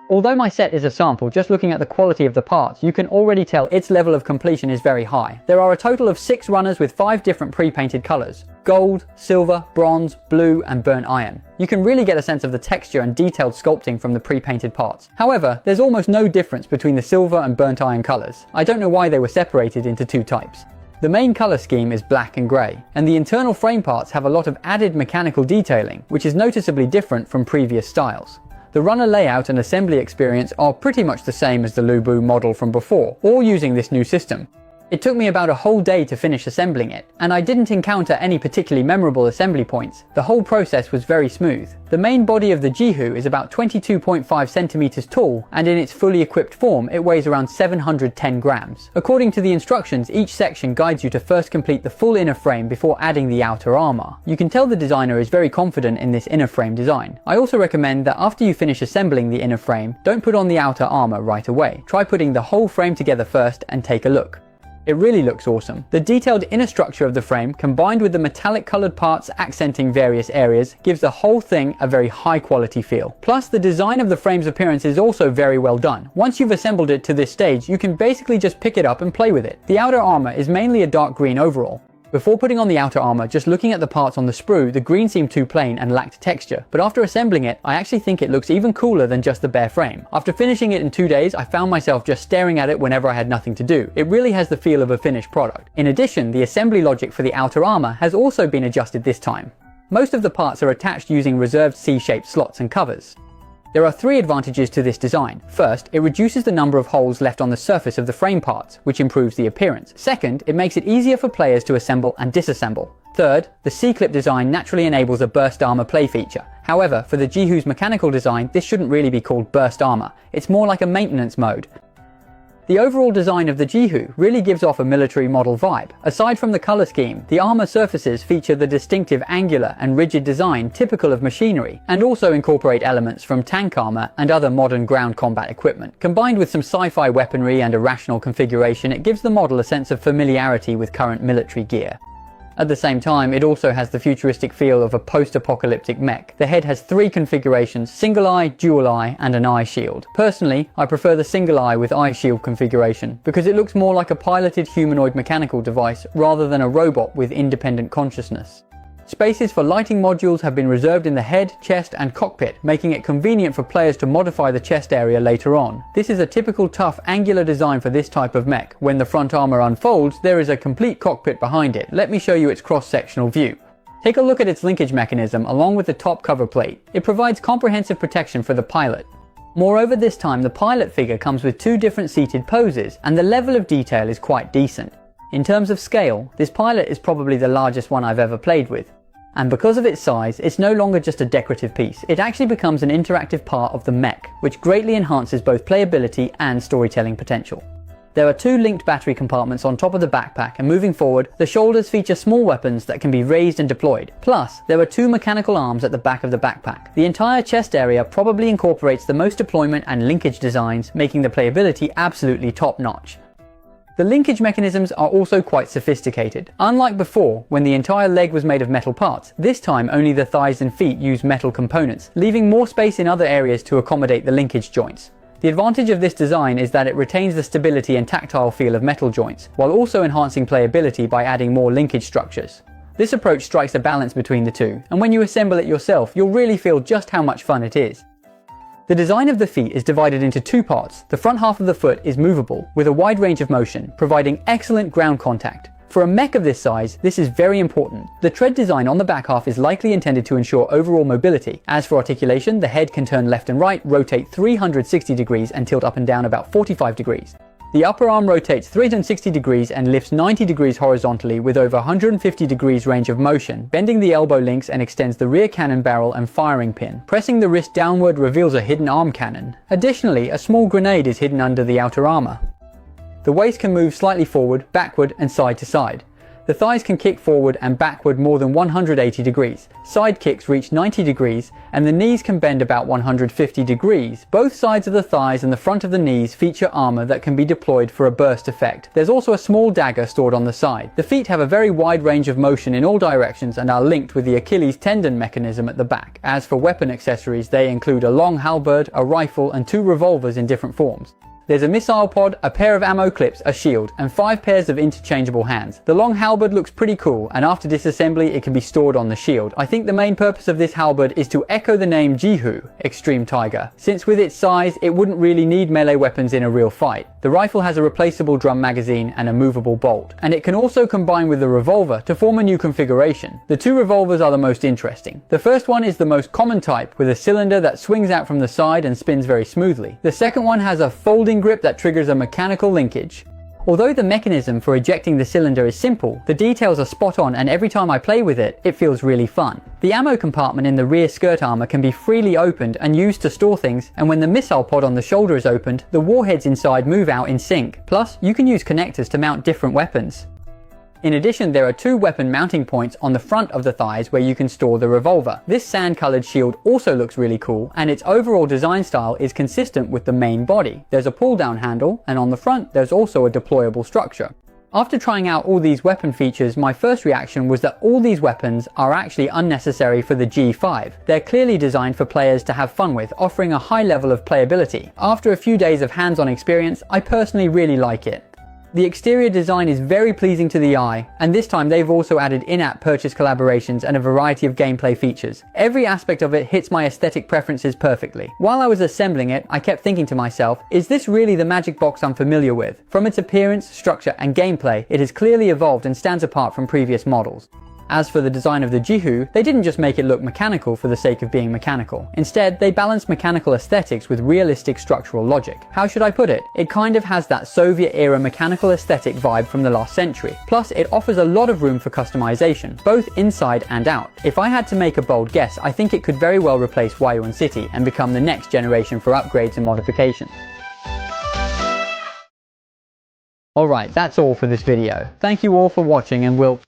Although my set is a sample, just looking at the quality of the parts, you can already tell its level of completion is very high. There are a total of 6 runners with 5 different pre-painted colours: gold, silver, bronze, blue and burnt iron. You can really get a sense of the texture and detailed sculpting from the pre-painted parts. However, there's almost no difference between the silver and burnt iron colours. I don't know why they were separated into 2 types. The main colour scheme is black and grey, and the internal frame parts have a lot of added mechanical detailing, which is noticeably different from previous styles. The runner layout and assembly experience are pretty much the same as the Lubu model from before, all using this new system. It took me about a whole day to finish assembling it, and I didn't encounter any particularly memorable assembly points. The whole process was very smooth. The main body of the 𝐶𝐞 is about 22.5 centimeters tall, and in its fully equipped form it weighs around 710 grams. According to the instructions, each section guides you to first complete the full inner frame before adding the outer armor. You can tell the designer is very confident in this inner frame design. I also recommend that after you finish assembling the inner frame, don't put on the outer armor right away. Try putting the whole frame together first and take a look. It really looks awesome. The detailed inner structure of the frame, combined with the metallic coloured parts accenting various areas, gives the whole thing a very high quality feel. Plus, the design of the frame's appearance is also very well done. Once you've assembled it to this stage, you can basically just pick it up and play with it. The outer armour is mainly a dark green overall. Before putting on the outer armour, just looking at the parts on the sprue, the green seemed too plain and lacked texture, but after assembling it, I actually think it looks even cooler than just the bare frame. After finishing it in 2 days, I found myself just staring at it whenever I had nothing to do. It really has the feel of a finished product. In addition, the assembly logic for the outer armour has also been adjusted this time. Most of the parts are attached using reserved C-shaped slots and covers. There are 3 advantages to this design. First, it reduces the number of holes left on the surface of the frame parts, which improves the appearance. Second, it makes it easier for players to assemble and disassemble. Third, the C-clip design naturally enables a burst armor play feature. However, for the 𝐶𝐞's mechanical design, this shouldn't really be called burst armor. It's more like a maintenance mode. The overall design of the 𝐶𝐞 really gives off a military model vibe. Aside from the colour scheme, the armour surfaces feature the distinctive angular and rigid design typical of machinery, and also incorporate elements from tank armour and other modern ground combat equipment. Combined with some sci-fi weaponry and a rational configuration, it gives the model a sense of familiarity with current military gear. At the same time, it also has the futuristic feel of a post-apocalyptic mech. The head has 3 configurations: single eye, dual eye, and an eye shield. Personally, I prefer the single eye with eye shield configuration because it looks more like a piloted humanoid mechanical device rather than a robot with independent consciousness. Spaces for lighting modules have been reserved in the head, chest and cockpit, making it convenient for players to modify the chest area later on. This is a typical tough angular design for this type of mech. When the front armour unfolds, there is a complete cockpit behind it. Let me show you its cross-sectional view. Take a look at its linkage mechanism along with the top cover plate. It provides comprehensive protection for the pilot. Moreover, this time the pilot figure comes with 2 different seated poses, and the level of detail is quite decent. In terms of scale, this pilot is probably the largest one I've ever played with. And because of its size, it's no longer just a decorative piece. It actually becomes an interactive part of the mech, which greatly enhances both playability and storytelling potential. There are 2 linked battery compartments on top of the backpack, and moving forward, the shoulders feature small weapons that can be raised and deployed. Plus, there are 2 mechanical arms at the back of the backpack. The entire chest area probably incorporates the most deployment and linkage designs, making the playability absolutely top-notch. The linkage mechanisms are also quite sophisticated. Unlike before, when the entire leg was made of metal parts, this time only the thighs and feet use metal components, leaving more space in other areas to accommodate the linkage joints. The advantage of this design is that it retains the stability and tactile feel of metal joints, while also enhancing playability by adding more linkage structures. This approach strikes a balance between the 2, and when you assemble it yourself, you'll really feel just how much fun it is. The design of the feet is divided into 2 parts. The front half of the foot is movable, with a wide range of motion, providing excellent ground contact. For a mech of this size, this is very important. The tread design on the back half is likely intended to ensure overall mobility. As for articulation, the head can turn left and right, rotate 360 degrees and tilt up and down about 45 degrees. The upper arm rotates 360 degrees and lifts 90 degrees horizontally with over 150 degrees range of motion, bending the elbow links and extends the rear cannon barrel and firing pin. Pressing the wrist downward reveals a hidden arm cannon. Additionally, a small grenade is hidden under the outer armour. The waist can move slightly forward, backward and side to side. The thighs can kick forward and backward more than 180 degrees. Side kicks reach 90 degrees, and the knees can bend about 150 degrees. Both sides of the thighs and the front of the knees feature armor that can be deployed for a burst effect. There's also a small dagger stored on the side. The feet have a very wide range of motion in all directions and are linked with the Achilles tendon mechanism at the back. As for weapon accessories, they include a long halberd, a rifle, and 2 revolvers in different forms. There's a missile pod, a pair of ammo clips, a shield, and 5 pairs of interchangeable hands. The long halberd looks pretty cool, and after disassembly it can be stored on the shield. I think the main purpose of this halberd is to echo the name 𝐍𝐿, Extreme Tiger, since with its size it wouldn't really need melee weapons in a real fight. The rifle has a replaceable drum magazine and a movable bolt, and it can also combine with the revolver to form a new configuration. The 2 revolvers are the most interesting. The first one is the most common type, with a cylinder that swings out from the side and spins very smoothly. The second one has a folding grip that triggers a mechanical linkage. Although the mechanism for ejecting the cylinder is simple, the details are spot on, and every time I play with it, it feels really fun. The ammo compartment in the rear skirt armor can be freely opened and used to store things, and when the missile pod on the shoulder is opened, the warheads inside move out in sync. Plus, you can use connectors to mount different weapons. In addition, there are 2 weapon mounting points on the front of the thighs where you can store the revolver. This sand-colored shield also looks really cool, and its overall design style is consistent with the main body. There's a pull-down handle, and on the front there's also a deployable structure. After trying out all these weapon features, my first reaction was that all these weapons are actually unnecessary for the G5. They're clearly designed for players to have fun with, offering a high level of playability. After a few days of hands-on experience, I personally really like it. The exterior design is very pleasing to the eye, and this time they've also added in-app purchase collaborations and a variety of gameplay features. Every aspect of it hits my aesthetic preferences perfectly. While I was assembling it, I kept thinking to myself, is this really the Magic Box I'm familiar with? From its appearance, structure, and gameplay, it has clearly evolved and stands apart from previous models. As for the design of the 𝐍𝐿, they didn't just make it look mechanical for the sake of being mechanical. Instead, they balanced mechanical aesthetics with realistic structural logic. How should I put it? It kind of has that Soviet-era mechanical aesthetic vibe from the last century. Plus, it offers a lot of room for customization, both inside and out. If I had to make a bold guess, I think it could very well replace 𝐌𝐍𝐏 and become the next generation for upgrades and modifications. Alright, that's all for this video. Thank you all for watching, and we'll